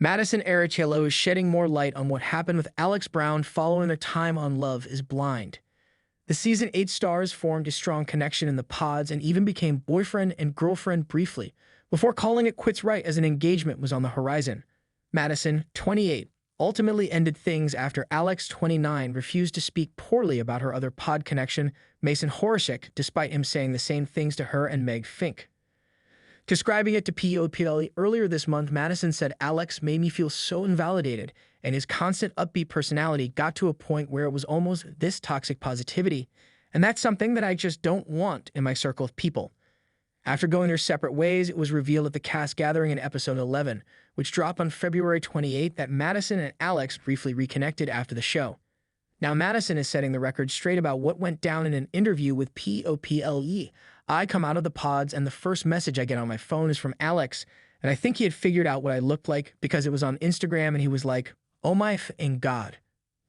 Madison Arichello is shedding more light on what happened with Alex Brown following their time on Love is Blind. The season 8 stars formed a strong connection in the pods and even became boyfriend and girlfriend briefly, before calling it quits right as an engagement was on the horizon. Madison, 28, ultimately ended things after Alex, 29, refused to speak poorly about her other pod connection, Mason Horishik, despite him saying the same things to her and Meg Fink. Describing it to POPL earlier this month, Madison said, "Alex made me feel so invalidated, and his constant upbeat personality got to a point where it was almost this toxic positivity, and that's something that I just don't want in my circle of people." After going their separate ways, it was revealed at the cast gathering in episode 11, which dropped on February 28, that Madison and Alex briefly reconnected after the show. Now, Madison is setting the record straight about what went down in an interview with POPLE. "I come out of the pods, and the first message I get on my phone is from Alex, and I think he had figured out what I looked like because it was on Instagram, and he was like, 'Oh my f***ing God.'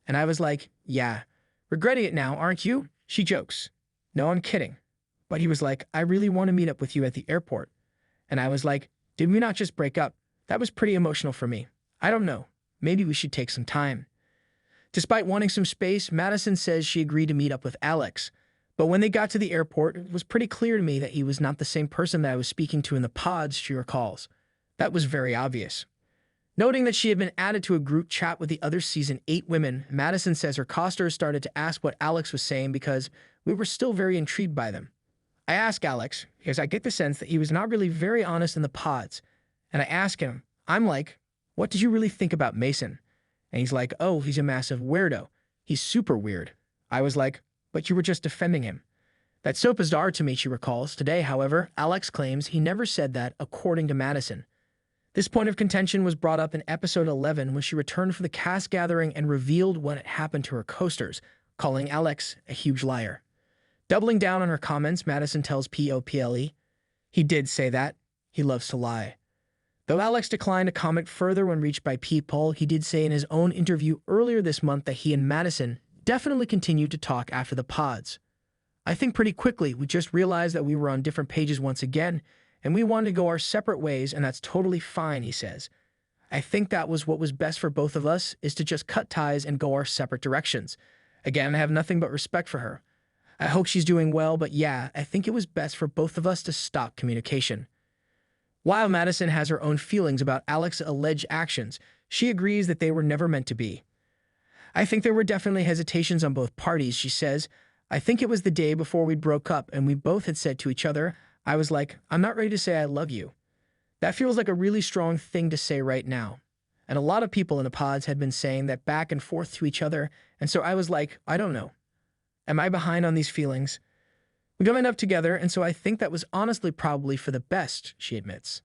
And I was like, 'Yeah, regretting it now, aren't you?' She jokes. 'No, I'm kidding.' But he was like, 'I really want to meet up with you at the airport.' And I was like, 'Did we not just break up?' That was pretty emotional for me. I don't know. Maybe we should take some time." Despite wanting some space, Madison says she agreed to meet up with Alex. But when they got to the airport, it was pretty clear to me that he was not the same person that I was speaking to in the pods, she recalls. That was very obvious. Noting that she had been added to a group chat with the other season 8 women, Madison says her costers started to ask what Alex was saying because we were still very intrigued by them. "I asked Alex, because I get the sense that he was not really very honest in the pods. And I asked him, I'm like, 'What did you really think about Mason?' And he's like, 'Oh, he's a massive weirdo. He's super weird.' I was like, 'But you were just defending him.' That's so bizarre to me," she recalls. Today, however, Alex claims he never said that, according to Madison. This point of contention was brought up in episode 11 when she returned for the cast gathering and revealed what had happened to her coasters, calling Alex a huge liar. Doubling down on her comments, Madison tells POPLE, "He did say that. He loves to lie." Though Alex declined to comment further when reached by People, he did say in his own interview earlier this month that he and Madison definitely continued to talk after the pods. "I think pretty quickly we just realized that we were on different pages once again, and we wanted to go our separate ways, and that's totally fine," he says. "I think that was what was best for both of us, is to just cut ties and go our separate directions. Again, I have nothing but respect for her. I hope she's doing well, but yeah, I think it was best for both of us to stop communication." While Madison has her own feelings about Alex's alleged actions, she agrees that they were never meant to be. "I think there were definitely hesitations on both parties," she says. "I think it was the day before we broke up and we both had said to each other, I was like, 'I'm not ready to say I love you.' That feels like a really strong thing to say right now. And a lot of people in the pods had been saying that back and forth to each other, and so I was like, I don't know. Am I behind on these feelings? We don't end up together, and so I think that was honestly probably for the best," she admits.